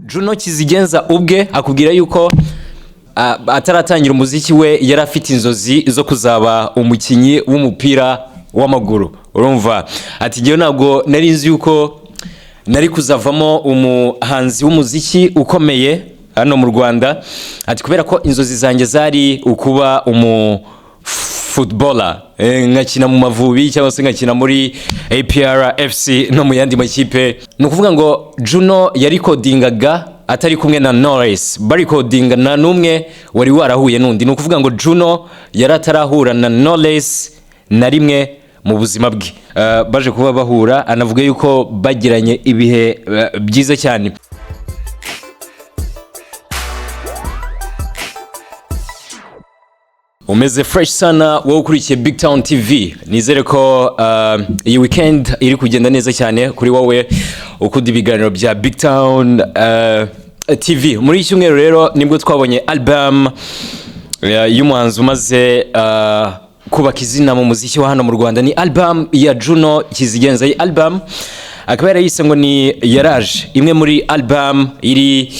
Juno KIZIGENZA ubwe akubwira yuko ataratangira umuziki we yarafite inzozi zo kuzaba umukinyi w'umupira w'amaguru. Urumva ati giye ntabwo nari nzi yuko nari kuzavamo umuhanzi w'umuziki ukomeye hano mu Rwanda, ati kubera ko inzozi zanjye zari ukuba footballer, ngakina mu Mavubi cyangwa se ngakina muri APR FC no mu yandi makipe. No kuvuga ngo Juno yari codingaga atari kumwe na Knowless, bari codinga na numwe wari warahuye nundi. No kuvuga ngo Juno yari atarahura na Knowless na rimwe mu buzima bwe. Baje kuba bahura, anavuga yuko bagiranye ibihe byiza cyane. Umeze fresh sana wowe ukurikiye BigTown TV. Nizere ko iyi weekend iri kugenda neza cyane kuri wowe ukunda ibiganiro bya BigTown TV. Muri iki cyumweru rero nibwo twabonye album y'umuhanzi umaze kubaka izina mu muziki wa hano mu Rwanda. Ni album ya Juno KIZIGENZA. Iyi album akaba yarayise ngo ni Yaraje, imwe muri album iri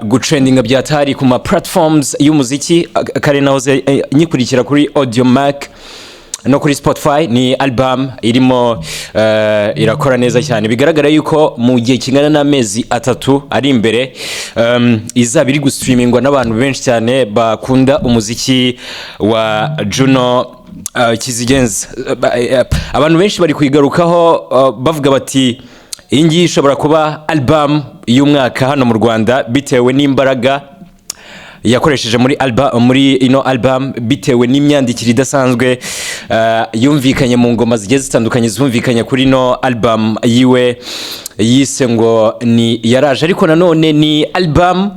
gutrendinga byatari ku ma platforms y'umuziki. Kare nahoze nyikurikira kuri Audiomack no kuri Spotify. Ni album irimo irakora neza cyane, bigaragara yuko mu gihe kingana n'amezi 3 ari imbere izaba iri gustreamingwa n'abantu benshi cyane bakunda umuziki wa Juno KIZIGENZA. Abantu benshi bari kuyigarukaho bavuga bati iyi ngiyi ishobora kuba album y'umwaka hano mu Rwanda bitewe n'imbaraga yakoresheje muri ino album, bitewe n'imyandikire idasanzwe yumvikanye mu ngoma zigiye zitandukanye zumvikanye kuri ino album yiwe yise ngo ni Yaraje. Ariko nanone ni album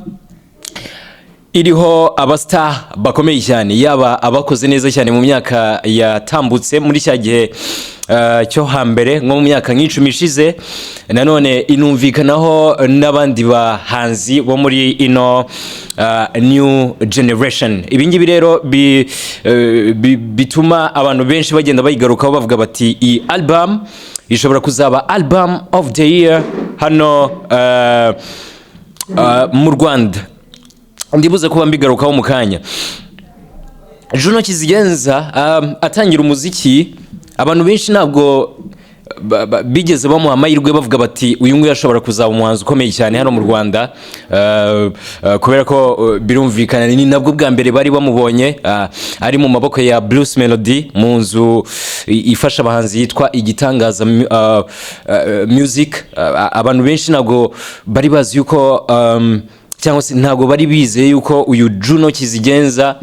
iriho abastar bakomeye cyane, yaba abakoze neza cyane mu myaka yatambutse muri cya gihe cyo hambere nko mu myaka nk'icumi ishize. Nanone inumvikanaho n'abandi bahanzi bo muri ino new generation. Ibi ngibi rero bituma abantu benshi bagenda bayigarukaho bavuga bati iyi album ishobora kuzaba album of the year hano mu Rwanda. Ndibuze kuba mbigarukaho mu kanya. Juno KIZIGENZA atangira umuziki, abantu benshi ntabwo bigeze bamuha amahirwe bavuga bati uyu nguyu ashobora kuzaba umuhanzi ukomeye cyane hano mu Rwanda, kubera ko birumvikana ni nabwo bwa mbere bari bamubonye ari mu maboko ya Bruce Melody mu nzu ifasha abahanzi yitwa Igitangaza Music. Abantu benshi ntabwo bari bazi yuko cyangwa se ntabwo bari bizeye yuko uyu Juno KIZIGENZA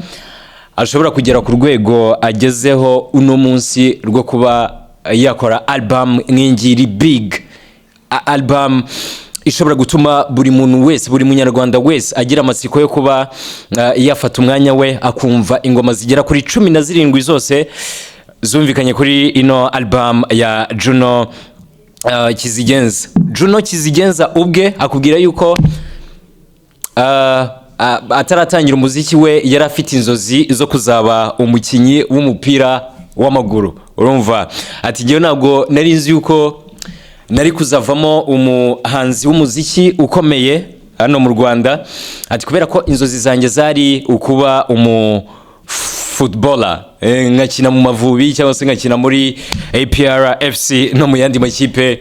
ashobora kugera ku rwego agezeho uno munsi rwo kuba yakora album nk'ingiri big album ishobora gutuma buri muntu wese, buri munyarwanda wese agira amatsiko yo kuba yafata umwanya we akumva ingoma zigera kuri 17 zose zumvikanye kuri ino album ya Juno KIZIGENZA. Juno KIZIGENZA ubwe akubwira yuko ataratangira umuziki we yarafite inzozi zo kuzaba umukinyi w'umupira w'amaguru. Urumva ati giye ntabwo nari nzi yuko nari kuzavamo umuhanzi w'umuziki ukomeye hano mu Rwanda, ati kubera ko inzozi zanjye zari ukuba footballer, ngakina mu Mavubi cyangwa se ngakina muri APR FC no mu yandi makipe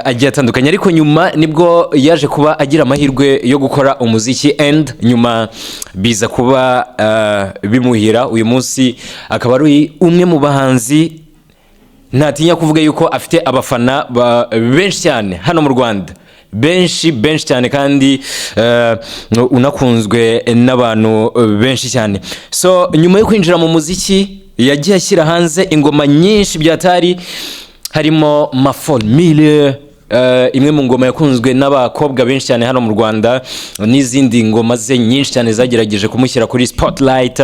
agiye atandukanye. Ariko nyuma nibwo yaje kuba agira amahirwe yo gukora umuziki and nyuma biza kuba bimuhira. Uyu munsi akaba ari umwe mu bahanzi ntatinya kuvuga yuko afite abafana benshi cyane hano mu Rwanda, benshi cyane, kandi unakunzwe n'abantu benshi cyane. So nyuma yo kwinjira mu muziki yagiye ashyira hanze ingoma nyinshi byatari, harimo ma formule, imwe mu ngoma yakunzwe n'abakobwa benshi cyane hano mu Rwanda, n'izindi ngoma ze nyinshi cyane zagerageje kumushyira kuri spotlight.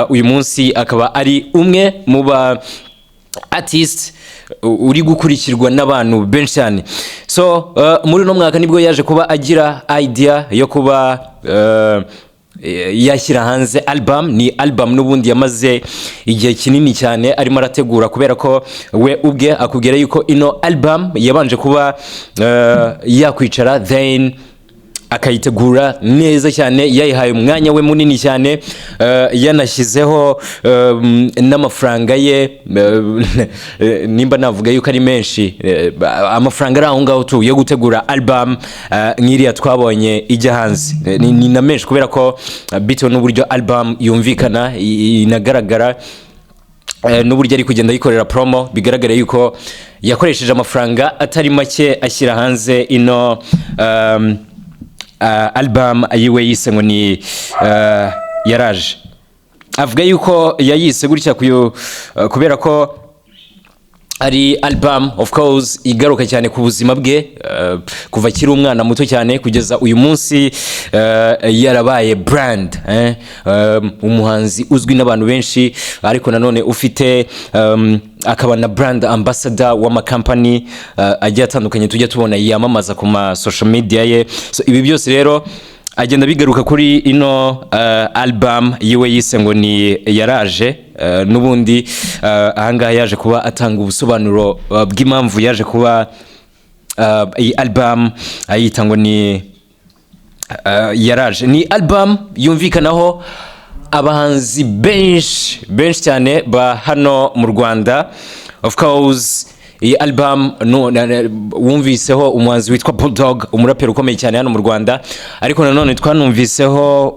Uyu munsi akaba ari umwe mu ba artist uri gukurikirwa n'abantu benshi cyane. So muri no mwaka nibwo yaje kuba agira idea yo kuba yashyira hanze album. Ni album n'ubundi yamaze igihe kinini cyane arimo arategura, kubera ko we ubwe akubwira yuko ino album yabanje kuba yakwicara then akayitegura neza cyane, yayihaye umwanya we munini cyane, yanashyizeho n'amafaranga ye, nimba navuga yuko ari menshi, amafaranga ari aho ngaho tu yo gutegura album nk'iriya twabonye ijya hanze, ni na menshi kubera ko bitewe n'uburyo album yumvikana inagaragara, n'uburyo ari kugenda yikorera promo, bigaragara yuko yakoresheje amafaranga atari make ashyira hanze ino album yiwe yise ngo ni Yaraje. Avuga yuko yayise gutya kubera ko ari album of course igaruka cyane ku buzima bwe, kuva kiri umwana muto cyane kugeza uyu munsi, yarabaye brand, umuhanzi uzwi n'abantu benshi, ariko nanone ufite akaba na brand ambassador w'amakampani agiye atandukanye tujya tubona yamamaza ku ma social media ye. So ibi byose rero agenda bigaruka kuri ino album yiwe yise ngo ni Yaraje. N'ubundi ahangaha yaje kuba atanga ubusobanuro bw'impamvu yaje kuba iyi album ayita ngo ni Yaraje. Ni album yumvikanaho abahanzi benshi cyane ba hano mu Rwanda. Of course iyi album wumviseho umuhanzi witwa Bulldog, umuraperi ukomeye cyane hano mu Rwanda, ariko nanone twanumviseho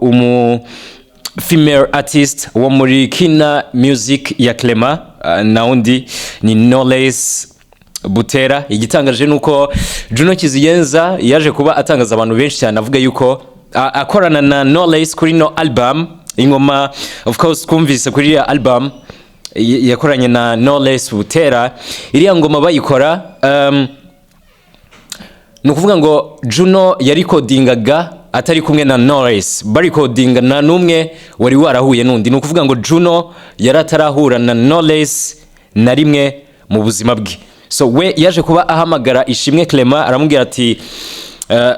female artist wo muri Kina Music ya Clement, na undi ni Knowless Butera. Igitangaje nuko Juno Kizigenza yaje kuba atangaza abantu benshi cyane, avuga yuko akorana na Knowless kuri no album. Ingoma of course twumvise kuri ya album yakoranye na Knowless Butera, iriya ngoma bayikora nukuvuga ngo Juno yari codingaga atari kumwe na Knowless, bari codinga na numwe wari warahuye nundi. Nukuvuga ngo Juno yari atarahura na Knowless na rimwe mu buzima bwe. So we yaje kuba ahamagara Ishimwe Clement, aramubwira ati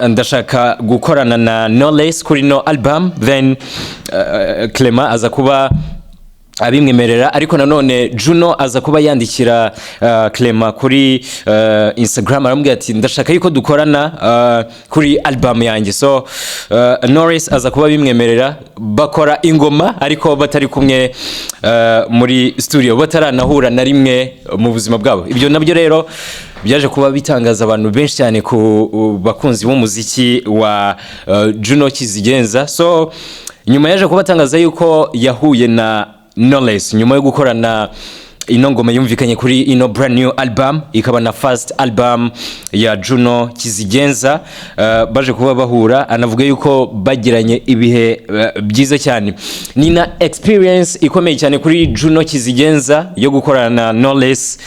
ndashaka gukorana na Knowless kuri no album. Then Clement aza kuba abimwemerera, ariko nanone Juno aza kuba yandikira Clement kuri Instagram, aramubwira ati ndashaka yuko dukorana kuri album yanjye. So Knowless aza kuba bimwemerera, bakora ingoma ariko batari kumwe muri studio, bataranahura na rimwe mu buzima bwabo. Ibyo nabyo rero byaje kuba bitangaza abantu benshi cyane ku bakunzi b'umuziki wa Juno Kizigenza. So nyuma yaje kuba atangaza yuko yahuye na Knowless nyuma yo gukorana ino ngoma yumvikanye kuri ino brand new album, ikaba na first album ya Juno Kizigenza. Baje kuba bahura, anavuga yuko bagiranye ibihe byiza cyane. Ni na experience ikomeye cyane kuri Juno Kizigenza yo gukorana na Knowless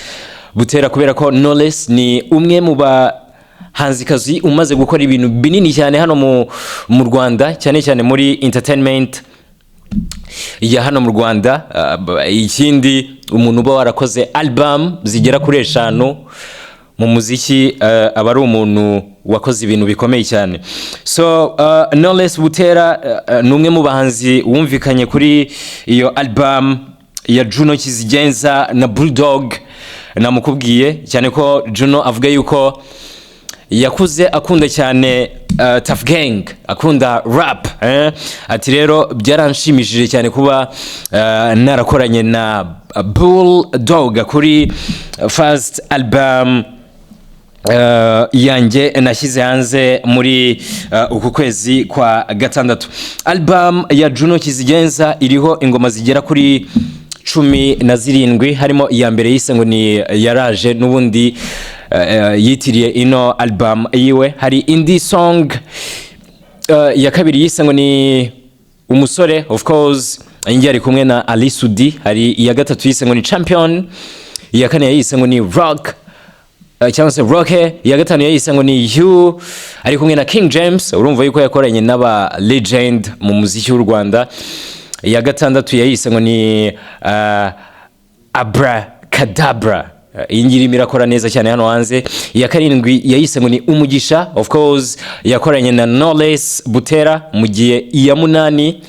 Butera, kubera ko Knowless ni umwe mu bahanzikazi umaze gukora ibintu binini cyane hano mu Rwanda, cyane muri entertainment ya hano mu Rwanda. Ikindi umuntu uba warakoze album zigera kuri 5 mu muziki, aba ari umuntu wakoze ibintu bikomeye cyane. So Knowless Butera ni umwe mu bahanzi wumvikanye kuri iyo album ya Juno Kizigenza na Bulldog. Namukubwiye cyane ko Juno avuga yuko yakuze akunda cyane Tough Gang, akunda rap, ati rero byaranshimishije cyane kuba narakoranye na Bulldog kuri first album yanjye nashyize hanze muri uku kwezi kwa gatandatu. Album ya Juno Kizigenza iriho ingoma zigera kuri 17, harimo iya mbere yise ngo ni Yaraje, n'ubundi yitiriye ino album yiwe. Hari indi song ya kabiri yise ngo ni Umusore, of course ingi ari kumwe na Ali Sudi. Hari iya gatatu yise ngo ni Champion, iya kane yise ngo ni Rock cyangwa se Roke, iya gatanu yise ngo ni You, ari kumwe na King James. Urumva yuko yakoranye n'aba legend mu muziki w'u Rwanda. Iya gatandatu yise ngo ni Abracadabra, ingiri mirakora neza cyane hano hanze. Iya karindwi yise ngo ni Umugisha, of course yakoranye na Knowless Butera. Mu gihe iya munani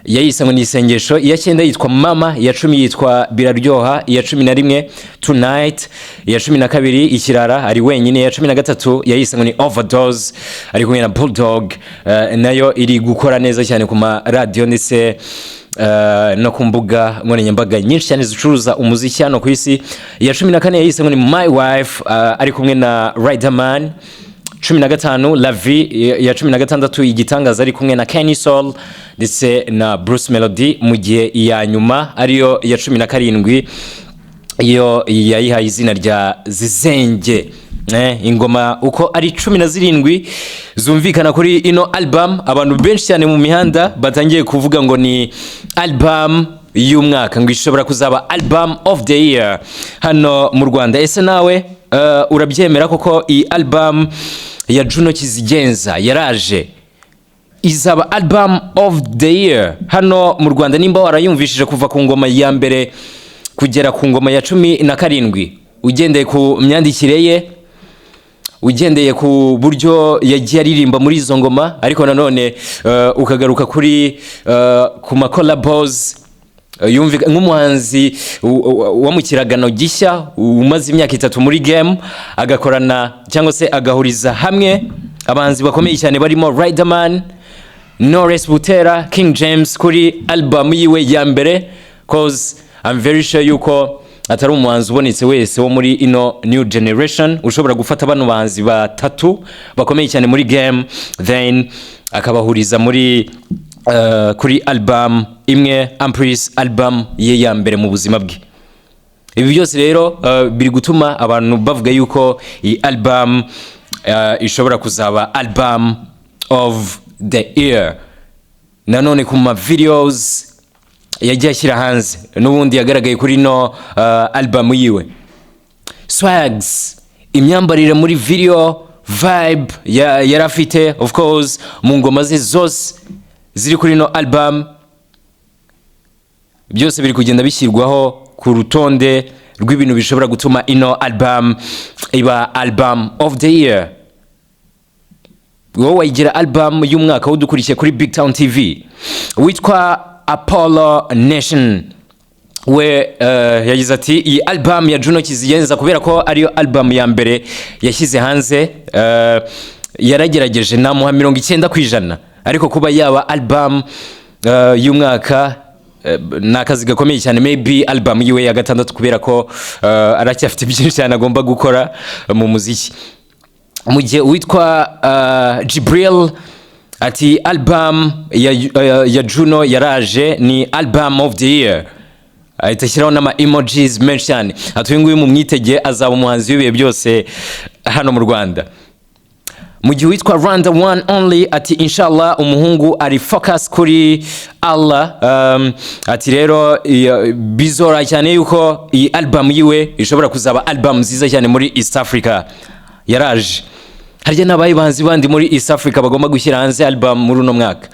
yayise ngo ni isengesho. Iya 9 yitwa Mama, iya 10 yitwa Biraryoha, iya 11 Tonight, iya 12 Ikirara ari wenyine, iya 13 yayise ngo ni Overdose ari kumwe na Bulldog, nayo iri gukora neza cyane ku ma radio ndetse no ku mbuga nkoranyambaga nyinshi cyane zicuruza umuziki hano ku isi. Iya 14 yayise ngo ni My Wife, ari kumwe na Riderman. 15 La Vie, ya 16 Igitangaza ari kumwe na Kenny Soul ndetse na Bruce Melody, mu gihe iya nyuma ariyo ya 17 iyo yayihaye izina rya Zizenge. Ingoma uko ari 17 zumvikana kuri ino album, abantu benshi cyane mu mihanda batangiye kuvuga ngo ni album y'umwaka, ngo ishobora kuzaba album of the year hano mu Rwanda. Ese nawe urabyemera koko iyi album ya Juno Kizigenza yaraje izaba album of the year hano mu Rwanda? Nimba warayumvishije kuva ku ngoma ya mbere kugera ku ngoma ya 17, ugendeye ku myandikire ye, ugendeye ku buryo yagiye aririmba muri izo ngoma, ariko nanone ukagaruka kuri ku ma collabos, yumvika nk'umuhanzi wa mu kiragano gishya umaze imyaka 3 muri game, agakorana cyangwa se agahuriza hamwe abahanzi bakomeye cyane barimo Riderman, Knowless Butera, King James kuri album yiwe ya mbere, cause I'm very sure yuko atari umuhanzi ubonetse wese wo muri ino new generation ushobora gufata bano bahanzi batatu bakomeye cyane muri game then akabahuriza muri kuri album imwe, Ampris album ye ya mbere mu buzima bwe. Ibi byose rero biri gutuma abantu bavuga yuko iyi album ishobora kuzaba album of the year. Nanone ku ma videos yagiye ashyira hanze n'ubundi yagaragaye kuri no album yiwe, swags, imyambarire muri video, vibe yarafite of course mu ngoma ze zose ziri kuri no album, byose biri kugenda bishyirwaho ku rutonde rw'ibintu bishobora gutuma ino album iba album of the year. Wowe wayigira album y'umwaka udukurikiye kuri BigTown TV witwa Apollo Nation, we yagize ati iyi album ya Juno Kizigenza kubera ko ariyo album ya mbere yashyize hanze, yaragerageje namuha 90%, ariko kuba yaba album y'umwaka nakazi gakomeye cyane. Maybe album yiwe ya 6 kubera ko aracyafite byinshi cyane agomba gukora mu muziki. Mu gihe witwa Jibril ati album ya Juno yaraje ni album of the year, ahitashyiraho n'ama emojis menshi cyane. Atuye nguyu mu mwitege azaba umuhanzi w'ibihe byose hano mu Rwanda. Mu gihe witwa Rwanda One Only ati inshallah umuhungu ari focus kuri Allah, ati rero bizora cyane yuko iyi album yiwe ishobora kuzaba album nziza cyane muri East Africa. Yaraje harya n'abayibanzi bandi muri East Africa bagomba gushyira hanze album muri uno mwaka.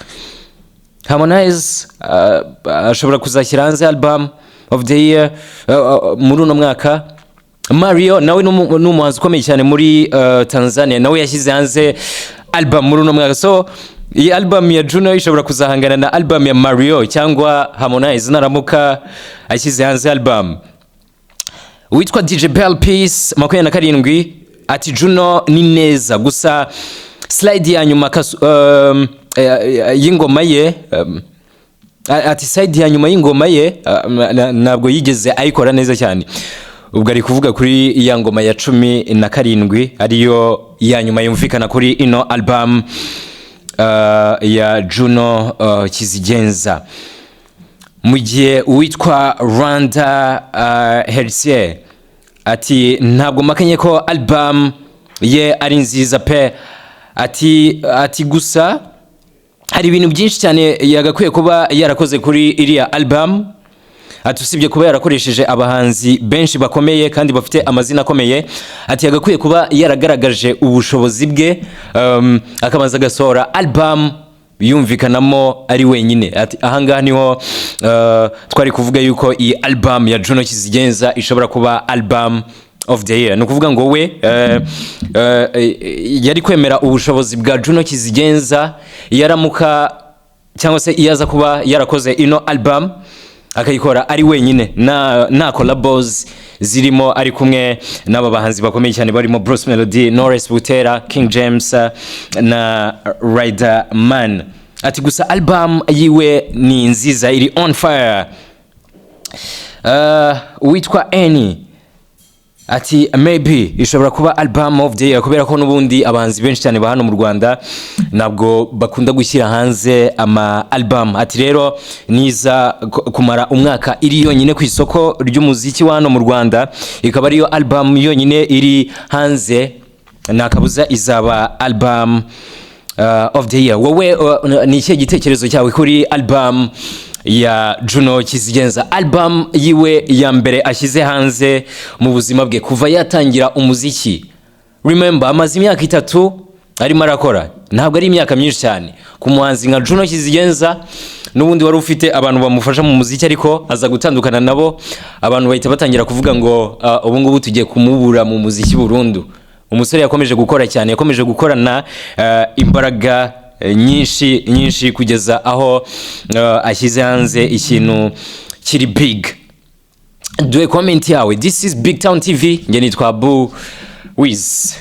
Harmonize ashobora kuzashyira hanze album of the year muri uno mwaka. Mario nawe n'umuhanzi ukomeye cyane muri Tanzania, nawe yashyize hanze album muri uno mwaka. So iyi album ya Juno ishobora kuzahangana na album ya Mario cyangwa Harmonize naramuka ashyize hanze album. Witwa DJ Bell Peace 27 ati Juno ni neza gusa slide ya nyuma y'ingoma ye, ati side ya nyuma y'ingoma ye ntabwo yigeze ayikora neza cyane. Ubwo ari kuvuga kuri ya ngoma ya 17 ariyo ya nyuma yumvikana kuri ino album ya Juno Kizigenza. Mu gihe witwa Rwanda Hersier ati ntabwo makenye ko album ye ari nziza pe, ati gusa hari ibintu byinshi cyane yagakwiye kuba yarakoze kuri iriya album. Ati usibye kuba yarakoresheje abahanzi benshi bakomeye kandi bafite amazina akomeye, ati yagakwiye kuba yaragaragaje ubushobozi bwe, akabanza gasohora album yumvikanamo ari wenyine. Ati ahangaha niho twari kuvuga yuko iyi album ya Juno Kizigenza ishobora kuba album of the year. Nukuvuga ngo we yari kwemera ubushobozi bwa Juno Kizigenza yaramuka cyangwa se iyaza kuba yarakoze ino album akayikora ari wenyine na collabos zirimo ari kumwe n'aba bahanzi bakomeye cyane barimo Bruce Melody, Knowless Butera, King James na Riderman. Ati gusa album yiwe ni nziza, iri on fire. Witwa Annie ati maybe ishobora kuba album of the year kubera ko nubundi abahanzi benshi cyane ba hano mu Rwanda nabwo bakunda gushyira hanze ama album. Ati rero niza kumara umwaka iri yonyine ku isoko ry'umuziki wa hano mu Rwanda, ikaba ariyo album yonyine iri hanze, nakabuza izaba album of the year. Wowe ni ikihe gitekerezo cyawe kuri album ya Juno KIZIGENZA, album yiwe ya mbere ashyize hanze mu buzima bwe kuva yatangira umuziki? Remember, amaze imyaka 3 arimo arakora, ntabwo ari imyaka myinshi cyane ku muhanzi nka Juno KIZIGENZA. Nubundi wari ufite abantu bamufasha mu muziki, ariko aza gutandukana nabo, abantu bahita batangira kuvuga ngo ubu ngubu tugiye kumubura mu muziki burundu. Umusore yakomeje gukora cyane, yakomeje gukorana imbaraga nyinshi kugeza aho ashyize hanze ikintu kiri big. Duhe comment yawe. This is BigTown TV, nge nitwa Wiz.